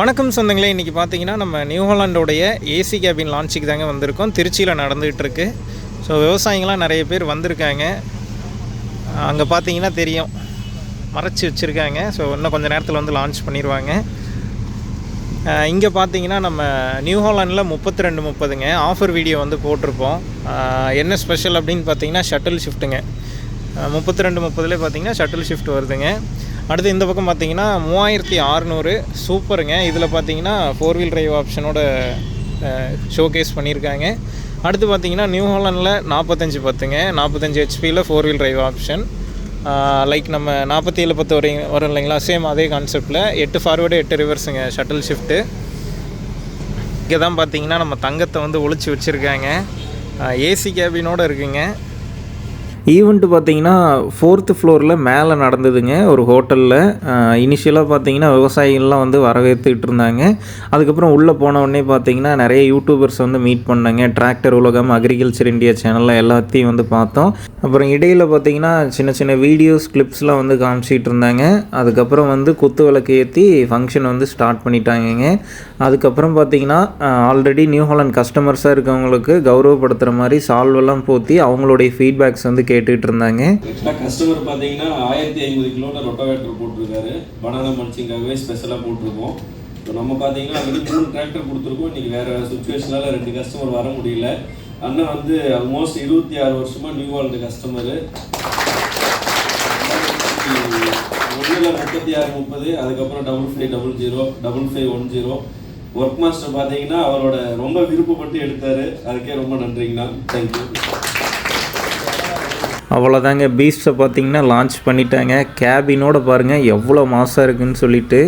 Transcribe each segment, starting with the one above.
வணக்கம் சொந்தங்களே, இன்றைக்கி பார்த்தீங்கன்னா நம்ம நியூ ஹாலண்டோடைய ஏசி கேபின் லான்ச்சுக்கு தாங்க வந்திருக்கோம். திருச்சியில் நடந்துகிட்ருக்கு. ஸோ விவசாயிங்களாம் நிறைய பேர் வந்திருக்காங்க. அங்கே பார்த்தீங்கன்னா தெரியும், மறைச்சி வச்சுருக்காங்க. ஸோ இன்னும் கொஞ்சம் நேரத்தில் வந்து லான்ச் பண்ணிடுவாங்க. இங்கே பார்த்தீங்கன்னா நம்ம நியூ ஹாலண்டில் 32:30ங்க ஆஃபர் வீடியோ வந்து போட்டிருப்போம். என்ன ஸ்பெஷல் அப்படின்னு பார்த்தீங்கன்னா ஷட்டில் ஷிஃப்ட்டுங்க. 32:30 பார்த்தீங்கன்னா ஷட்டில் ஷிஃப்ட் வருதுங்க. அடுத்து இந்த பக்கம் பார்த்தீங்கன்னா 3600 சூப்பருங்க. இதில் பார்த்தீங்கன்னா 4 வீல் டிரைவ் ஆப்ஷனோட ஷோகேஸ் பண்ணியிருக்காங்க. அடுத்து பார்த்தீங்கன்னா நியூ ஹாலண்டில் 4510ங்க 45 ஹெச்பியில் 4 வீல் டிரைவ் ஆப்ஷன். லைக் நம்ம 4710 வரும் இல்லைங்களா, சேம் அதே கான்செப்டில் 8 ஃபார்வேர்டு 8 ரிவர்ஸுங்க ஷட்டில் ஷிஃப்ட்டு. இங்கே தான் பார்த்தீங்கன்னா நம்ம தங்கத்தை வந்து ஒழிச்சு வச்சுருக்காங்க. ஏசி கேபினோடு இருக்குங்க. ஈவெண்ட்டு பார்த்தீங்கன்னா 4th ஃப்ளோரில் மேலே நடந்ததுங்க, ஒரு ஹோட்டலில். இனிஷியலாக பார்த்தீங்கன்னா விவசாயிகள்லாம் வந்து வரவேற்றுக்கிட்டு இருந்தாங்க. அதுக்கப்புறம் உள்ளே போனவுடனே பார்த்தீங்கன்னா நிறைய யூடியூபர்ஸ் வந்து மீட் பண்ணாங்க. டிராக்டர் உலகம், அக்ரிகல்ச்சர் இந்தியா சேனலில் எல்லாத்தையும் வந்து பார்த்தோம். அப்புறம் இடையில் பார்த்தீங்கன்னா சின்ன சின்ன வீடியோஸ் கிளிப்ஸ்லாம் வந்து காமிச்சிக்கிட்டு இருந்தாங்க. அதுக்கப்புறம் வந்து குத்து விளக்கு ஏற்றி ஃபங்க்ஷன் வந்து ஸ்டார்ட் பண்ணிட்டாங்கங்க. அதுக்கப்புறம் பார்த்தீங்கன்னா ஆல்ரெடி நியூ ஹாலண்ட் கஸ்டமர்ஸாக இருக்கவங்களுக்கு கௌரவப்படுத்துகிற மாதிரி சால்வெல்லாம் போற்றி அவங்களுடைய ஃபீட்பேக்ஸ் வந்து கேட்டுக்கிட்டு இருந்தாங்க. கஸ்டமர் பார்த்தீங்கன்னா 1500 கிலோமீட்டர் ரொட்டோவேட்டர் போட்டிருக்காரு. பனானா மல்ச்சிங்காகவே ஸ்பெஷலாக போட்டிருக்கோம். இப்போ நம்ம பார்த்தீங்கன்னா ஆல்ரெடி 3 டிராக்டர் கொடுத்துருக்கோம். இன்றைக்கி வேறு சுச்சுவேஷனால் 2 கஸ்டமர் வர முடியல. அண்ணன் வந்து ஆல்மோஸ்ட் 26 வருஷமாக நியூ ஹாலண்ட் கஸ்டமரு. 3630, அதுக்கப்புறம் 5500, 5510. ஒர்க் மாஸ்டர் பார்த்தீங்கன்னா அவரோட ரொம்ப விருப்பப்பட்டு எடுத்தார். அதுக்கே ரொம்ப நன்றிங்கண்ணா, தேங்க்யூ. அவ்வளோதாங்க, பீஸ்ட்டை பார்த்தீங்கன்னா லான்ச் பண்ணிட்டாங்க. கேபினோட பாருங்கள் எவ்வளோ மாசாக இருக்குதுன்னு சொல்லிட்டு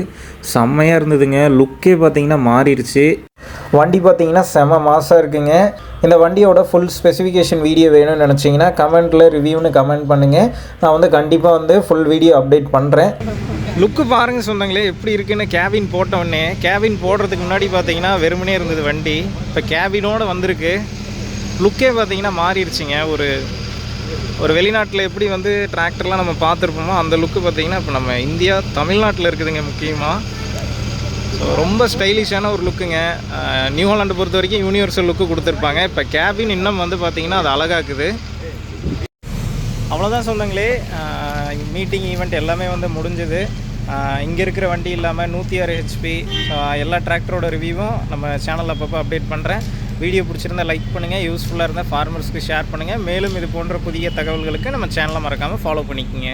செம்மையாக இருந்ததுங்க. லுக்கே பார்த்தீங்கன்னா மாறிடுச்சு. வண்டி பார்த்தீங்கன்னா செம மாசாக இருக்குங்க. இந்த வண்டியோட ஃபுல் ஸ்பெசிஃபிகேஷன் வீடியோ வேணும்னு நினச்சிங்கன்னா கமெண்ட்டில் ரிவ்யூன்னு கமெண்ட் பண்ணுங்கள். நான் வந்து கண்டிப்பாக வந்து ஃபுல் வீடியோ அப்டேட் பண்ணுறேன். லுக்கு பாருங்கள் சொந்தங்களே எப்படி இருக்குன்னு. கேபின் போட்டோடனே, கேபின் போடுறதுக்கு முன்னாடி பார்த்தீங்கன்னா வெறுமனே இருந்தது வண்டி. இப்போ கேபினோடு வந்திருக்கு. லுக்கே பார்த்தீங்கன்னா மாறிடுச்சிங்க. ஒரு வெளிநாட்டில் எப்படி வந்து டிராக்டர்லாம் நம்ம பார்த்துருப்போமோ அந்த லுக்கு பார்த்திங்கன்னா இப்போ நம்ம இந்தியா தமிழ்நாட்டில் இருக்குதுங்க முக்கியமாக. ஸோ ரொம்ப ஸ்டைலிஷான ஒரு லுக்குங்க. நியூ ஹாலண்டை பொறுத்த வரைக்கும் யூனிவர்சல் லுக்கு கொடுத்துருப்பாங்க. இப்போ கேபின் இன்னும் வந்து பார்த்திங்கன்னா அது அழகாக்குது. அவ்வளோதான் சொந்தங்களே, மீட்டிங் ஈவெண்ட் எல்லாமே வந்து முடிஞ்சது. இங்கே இருக்கிற வண்டி இல்லாமல் 106 ஹெச்பி எல்லா டிராக்டரோட ரிவ்யூவும் நம்ம சேனலில் அப்பப்போ அப்டேட் பண்ணுறேன். வீடியோ பிடிச்சிருந்தால் லைக் பண்ணுங்கள், யூஸ்ஃபுல்லாக இருந்தால் ஃபார்மர்ஸ்க்கு ஷேர் பண்ணுங்கள். மேலும் இது போன்ற புதிய தகவல்களுக்கு நம்ம சேனலை மறக்காமல் ஃபாலோ பண்ணிக்கோங்க.